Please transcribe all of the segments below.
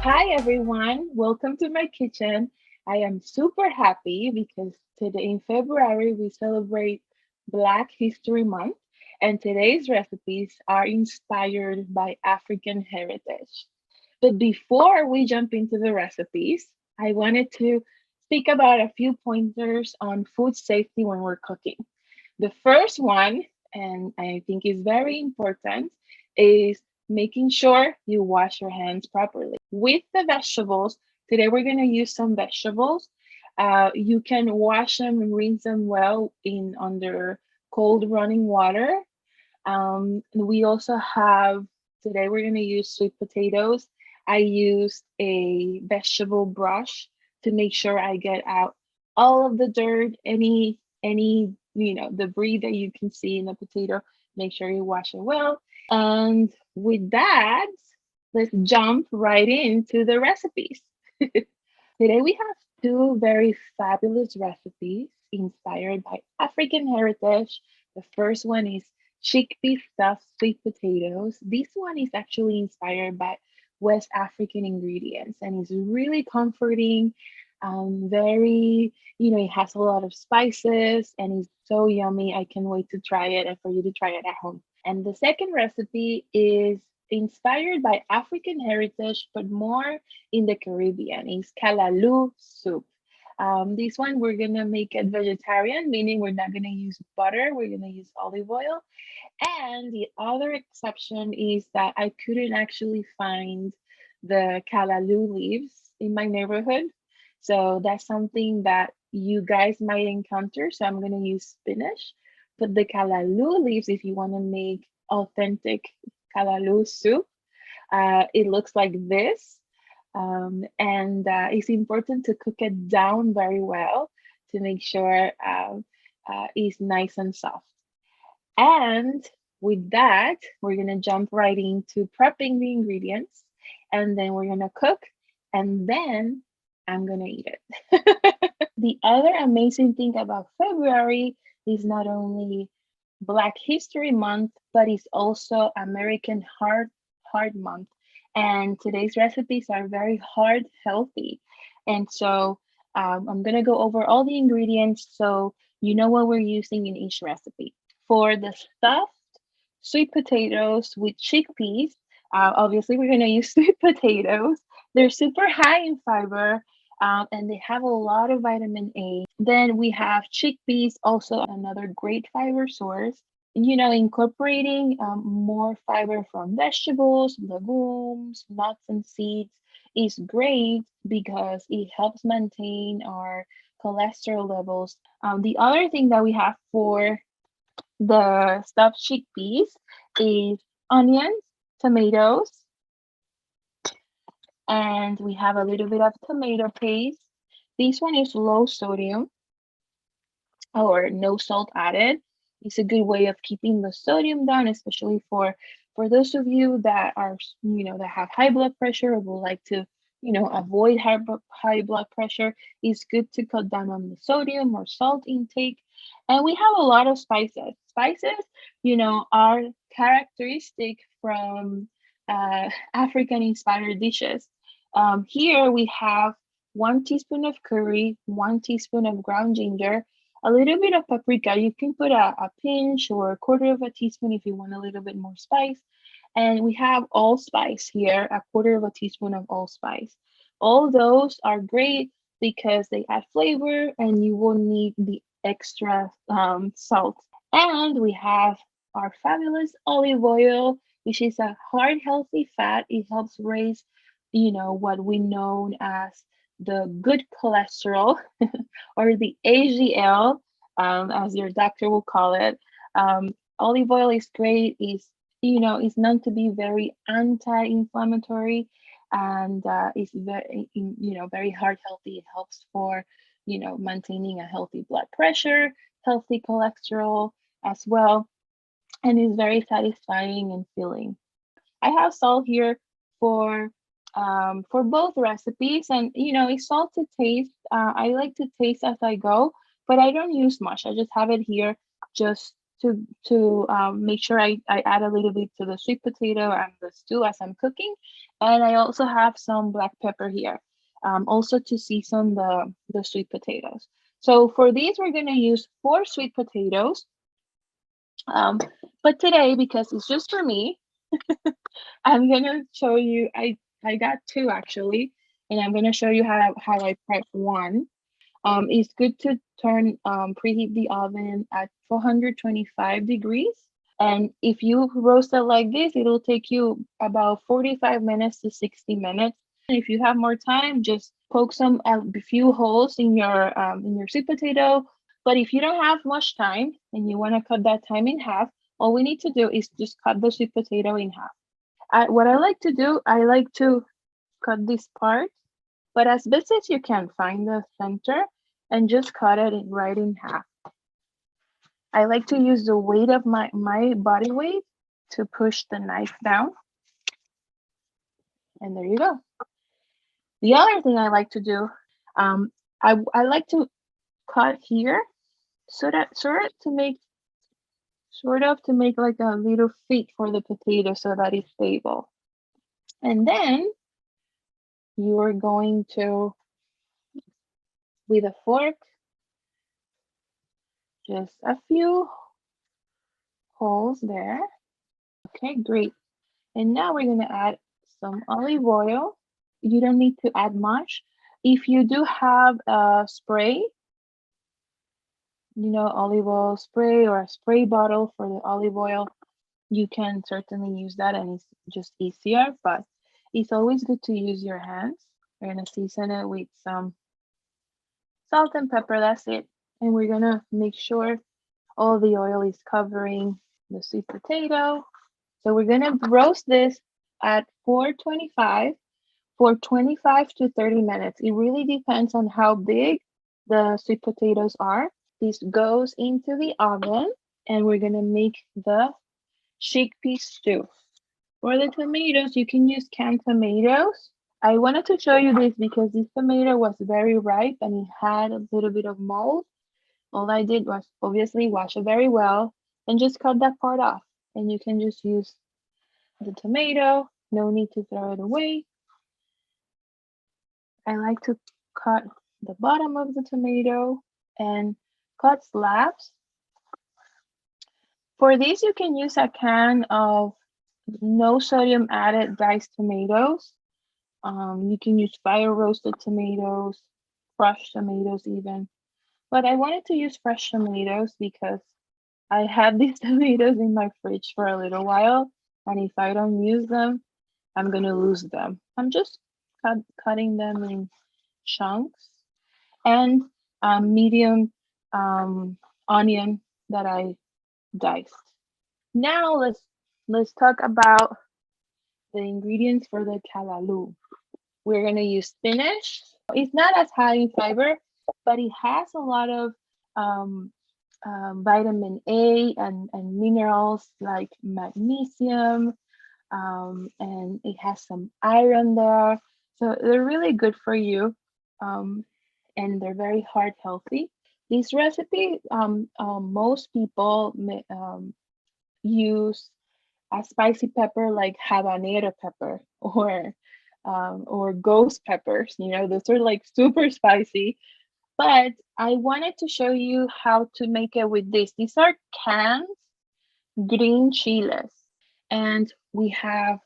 Hi everyone, welcome to my kitchen. I am super happy because today in February we celebrate Black History Month, and today's recipes are inspired by African heritage. But before we jump into the recipes, I wanted to speak about a few pointers on food safety when we're cooking. The first one, and I think is very important, is making sure you wash your hands properly. With the vegetables, today we're going to use some vegetables. You can wash them and rinse them well in under cold running water. We also have today we're going to use sweet potatoes. I used a vegetable brush to make sure I get out all of the dirt, any debris that you can see in the potato. Make sure you wash it well. And with that, let's jump right into the recipes. Today we have two very fabulous recipes inspired by African heritage. The first one is chickpea stuffed sweet potatoes. This one is actually inspired by West African ingredients and is really comforting. Very, it has a lot of spices and it's so yummy. I can't wait to try it and for you to try it at home. And the second recipe is inspired by African heritage, but more in the Caribbean. It's Callaloo Soup. This one we're gonna make it vegetarian, meaning we're not gonna use butter, we're gonna use olive oil. And the other exception is that I couldn't actually find the Callaloo leaves in my neighborhood. So that's something that you guys might encounter. So I'm gonna use spinach. But the Callaloo leaves, if you want to make authentic Callaloo soup, it looks like this. And it's important to cook it down very well to make sure it's nice and soft. And with that, we're gonna jump right into prepping the ingredients, and then we're gonna cook, and then I'm gonna eat it. The other amazing thing about February is not only Black History Month, but it's also American Heart Month. And today's recipes are very heart healthy. And so I'm gonna go over all the ingredients so you know what we're using in each recipe. For the stuffed sweet potatoes with chickpeas, obviously we're gonna use sweet potatoes. They're super high in fiber, and they have a lot of vitamin A. Then we have chickpeas, also another great fiber source. Incorporating more fiber from vegetables, legumes, nuts, and seeds is great because it helps maintain our cholesterol levels. The other thing that we have for the stuffed chickpeas is onions, tomatoes, and we have a little bit of tomato paste. This one is low sodium or no salt added. It's a good way of keeping the sodium down, especially for those of you that are that have high blood pressure or would like to avoid high blood pressure. It's good to cut down on the sodium or salt intake. And we have a lot of spices. Spices, are characteristic from African inspired dishes. Here we have 1 teaspoon of curry, 1 teaspoon of ground ginger, a little bit of paprika. You can put a pinch or a quarter of a teaspoon if you want a little bit more spice. And we have allspice here, a quarter of a teaspoon of allspice. All those are great because they add flavor and you won't need the extra salt. And we have our fabulous olive oil, which is a heart healthy fat. It helps raise, what we know as the good cholesterol or the HDL, as your doctor will call it. Olive oil is great. Is known to be very anti-inflammatory, and is very very heart healthy. It helps for maintaining a healthy blood pressure, healthy cholesterol as well, and is very satisfying and filling. I have salt here for both recipes, and it's salt to taste. I like to taste as I go, but I don't use much. I just have it here just to make sure I add a little bit to the sweet potato and the stew as I'm cooking. And I also have some black pepper here, also to season the sweet potatoes. So for these, we're gonna use 4 sweet potatoes. Um, but today, because it's just for me, I'm gonna show you. I got 2 actually, and I'm gonna show you how I prep one. It's good to preheat the oven at 425 degrees. And if you roast it like this, it'll take you about 45 minutes to 60 minutes. And if you have more time, just poke a few holes in your sweet potato. But if you don't have much time and you want to cut that time in half, all we need to do is just cut the sweet potato in half. What I like to do, I like to cut this part, but as best as you can, find the center and just cut it right in half. I like to use the weight of my body weight to push the knife down. And there you go. The other thing I like to do, I like to cut here so that sort of to make like a little feet for the potato so that it's stable. And then you are going to, with a fork, just a few holes there. Okay, great. And now we're gonna add some olive oil. You don't need to add much. If you do have a spray, olive oil spray or a spray bottle for the olive oil, you can certainly use that and it's just easier, but it's always good to use your hands. We're gonna season it with some salt and pepper, that's it. And we're gonna make sure all the oil is covering the sweet potato. So we're gonna roast this at 425 for 25 to 30 minutes. It really depends on how big the sweet potatoes are. This goes into the oven and we're gonna make the chickpea stew. For the tomatoes, you can use canned tomatoes. I wanted to show you this because this tomato was very ripe and it had a little bit of mold. All I did was obviously wash it very well and just cut that part off. And you can just use the tomato, no need to throw it away. I like to cut the bottom of the tomato and cut slabs. For this, you can use a can of no sodium added diced tomatoes. You can use fire roasted tomatoes, fresh tomatoes even. But I wanted to use fresh tomatoes because I had these tomatoes in my fridge for a little while. And if I don't use them, I'm gonna lose them. I'm just cutting them in chunks and medium onion that I diced. Now let's talk about the ingredients for the callaloo. We're gonna use spinach. It's not as high in fiber, but it has a lot of vitamin A and minerals like magnesium, and it has some iron there. So they're really good for you, and they're very heart healthy. This recipe, most people use a spicy pepper like habanero pepper or ghost peppers. Those are like super spicy. But I wanted to show you how to make it with this. These are canned green chiles. And we have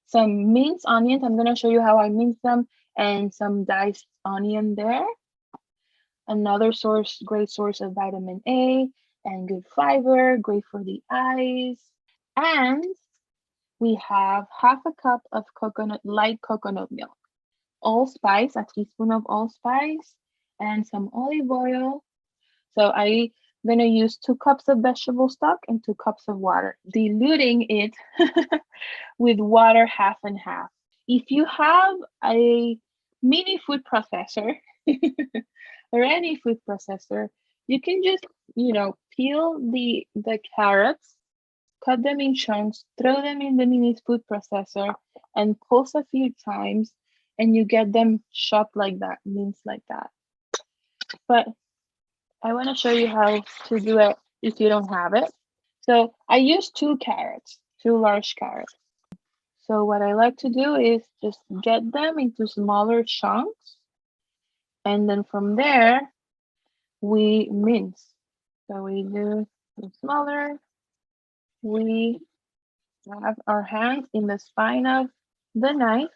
some minced onions. I'm gonna show you how I mince them, and some diced onion there. Another great source of vitamin A and good fiber, great for the eyes. And we have half a cup of light coconut milk, allspice, a teaspoon of allspice, and some olive oil. So I'm gonna use 2 cups of vegetable stock and 2 cups of water, diluting it with water half and half. If you have a mini food processor or any food processor, you can just, peel the carrots, cut them in chunks, throw them in the mini food processor, and pulse a few times, and you get them chopped like that, minced like that. But I want to show you how to do it if you don't have it. So I use two carrots, two large carrots. So what I like to do is just get them into smaller chunks, and then from there we mince. So we do the smaller, we have our hands in the spine of the knife,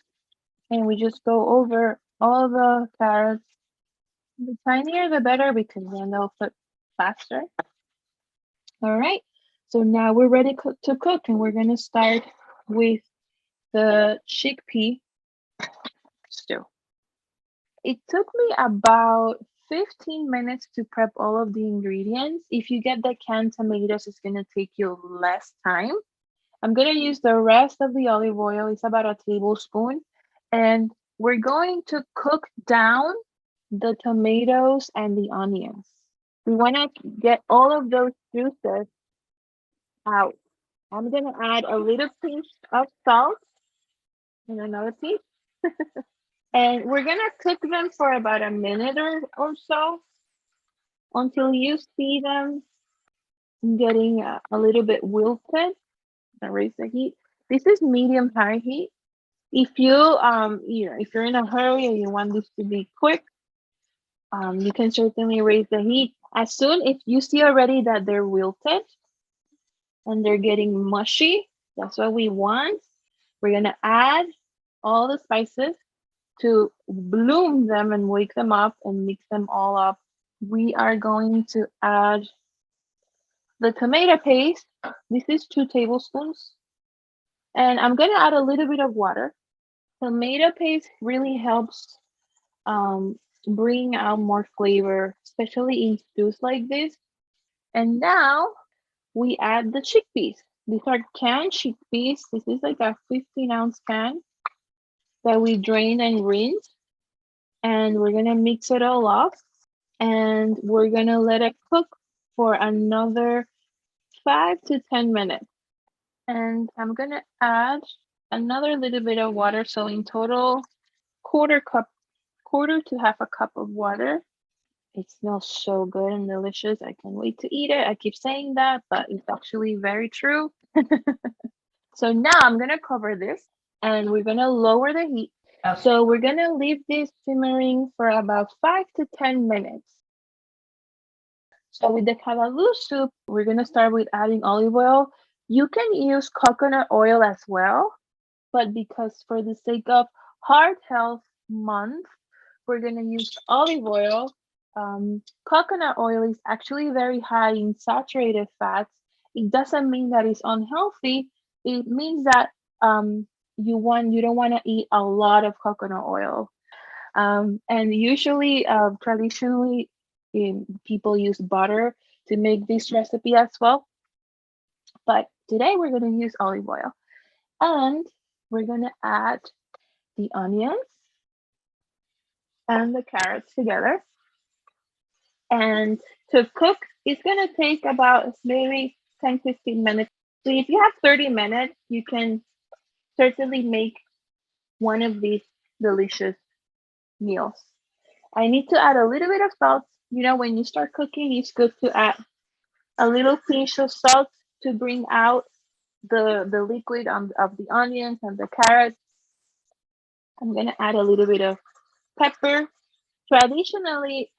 and we just go over all the carrots. The tinier the better because then they'll cook faster. All right, so now we're ready to cook, and we're gonna start with the chickpea stew. It took me about 15 minutes to prep all of the ingredients. If you get the canned tomatoes, it's gonna take you less time. I'm gonna use the rest of the olive oil. It's about a tablespoon. And we're going to cook down the tomatoes and the onions. We wanna get all of those juices out. I'm gonna add a little pinch of salt and another pinch. And we're gonna cook them for about a minute or so until you see them getting a little bit wilted. I raise the heat. This is medium high heat. If you if you're in a hurry and you want this to be quick, you can certainly raise the heat. As soon if you see already that they're wilted and they're getting mushy, that's what we want. We're gonna add all the spices to bloom them and wake them up and mix them all up. We are going to add the tomato paste. This is 2 tablespoons. And I'm gonna add a little bit of water. Tomato paste really helps bring out more flavor, especially in stews like this. And now we add the chickpeas. These are canned chickpeas. This is like a 15-ounce can that we drained and rinsed. And we're gonna mix it all up, and we're gonna let it cook for another 5 to 10 minutes. And I'm gonna add another little bit of water. So in total, quarter to half a cup of water. It smells so good and delicious. I can't wait to eat it. I keep saying that, but it's actually very true. So now I'm gonna cover this and we're gonna lower the heat. So we're gonna leave this simmering for about 5 to 10 minutes. So with the Callaloo soup, we're gonna start with adding olive oil. You can use coconut oil as well, but because for the sake of Heart Health Month, we're gonna use olive oil. Coconut oil is actually very high in saturated fats. It doesn't mean that it's unhealthy. It means that you don't want to eat a lot of coconut oil. And usually, traditionally, people use butter to make this recipe as well. But today we're going to use olive oil, and we're going to add the onions and the carrots together. And to cook, it's gonna take about maybe 10-15 minutes. So if you have 30 minutes, you can certainly make one of these delicious meals. I need to add a little bit of salt. You know, when you start cooking, it's good to add a little pinch of salt to bring out the liquid of the onions and the carrots. I'm gonna add a little bit of pepper. Traditionally,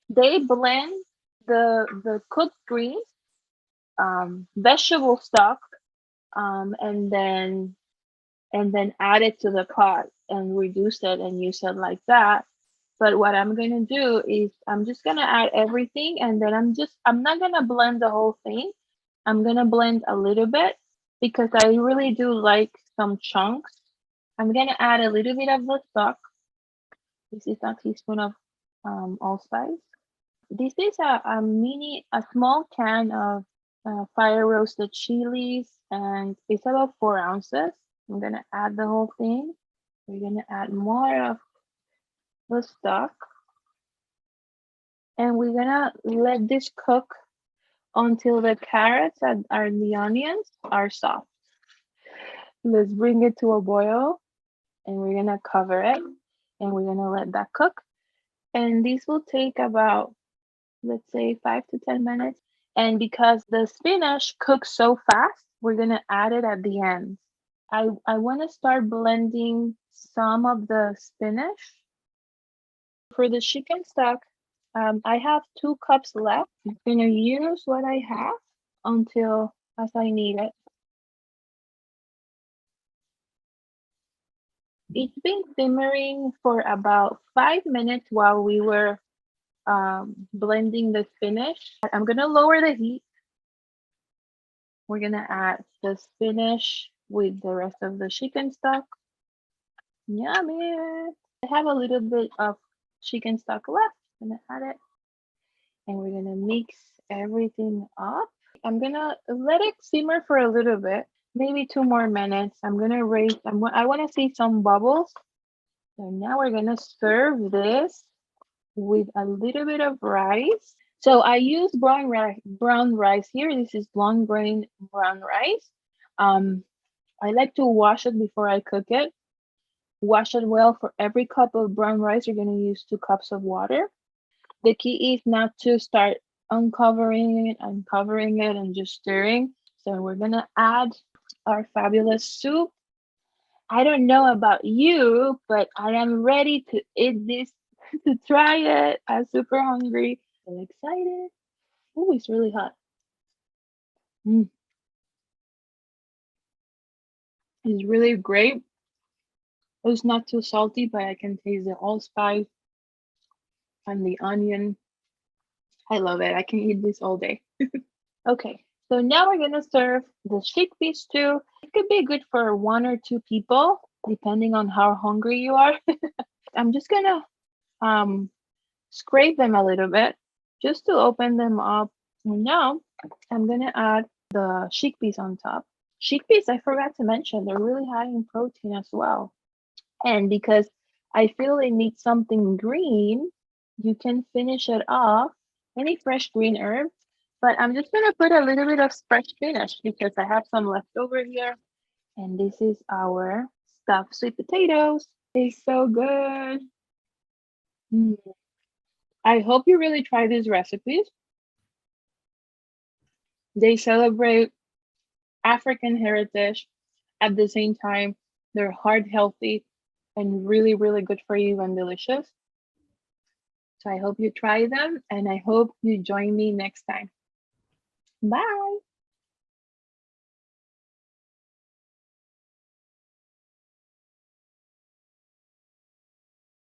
they blend the cooked greens, vegetable stock, and then add it to the pot and reduce it and use it like that. But what I'm gonna do is I'm just gonna add everything, and then I'm not gonna blend the whole thing. I'm gonna blend a little bit because I really do like some chunks. I'm gonna add a little bit of the stock. This is a teaspoon of allspice. This is a small can of fire roasted chilies, and it's about 4 ounces. I'm gonna add the whole thing. We're gonna add more of the stock, and we're gonna let this cook until the carrots and the onions are soft. Let's bring it to a boil, and we're gonna cover it, and we're gonna let that cook. And this will take about, let's say, 5 to 10 minutes. And because the spinach cooks so fast, we're gonna add it at the end. I want to start blending some of the spinach. For the chicken stock, I have 2 cups left. I'm gonna use what I have until as I need it. It's been simmering for about 5 minutes while we were blending the spinach. I'm gonna lower the heat. We're gonna add the spinach with the rest of the chicken stock. Yummy! I have a little bit of chicken stock left. I'm gonna add it, and we're gonna mix everything up. I'm gonna let it simmer for a little bit, maybe 2 more minutes. I'm gonna raise. I want to see some bubbles. So now we're gonna serve this with a little bit of rice. So I use brown rice here. This is long grain brown rice. I like to wash it before I cook it. Wash it well. For every cup of brown rice, you're gonna use 2 cups of water. The key is not to start uncovering it, uncovering it, and just stirring. So we're gonna add our fabulous soup. I don't know about you, but I am ready to eat this, to try it. I'm super hungry. So excited. Oh, it's really hot. Mm, it's really great. It's not too salty, but I can taste the allspice and the onion. I love it. I can eat this all day. Okay, so now we're gonna serve the chickpea stew. It could be good for 1 or 2 people, depending on how hungry you are. I'm just gonna um scrape them a little bit just to open them up. And now I'm gonna add the chickpeas on top. Chickpeas, I forgot to mention, they're really high in protein as well. And because I feel it needs something green, you can finish it off. Any fresh green herbs, but I'm just gonna put a little bit of fresh spinach because I have some left over here. And this is our stuffed sweet potatoes. It's so good. Mm. I hope you really try these recipes. They celebrate African heritage at the same time. They're heart healthy and really, really good for you and delicious. So I hope you try them and I hope you join me next time. Bye.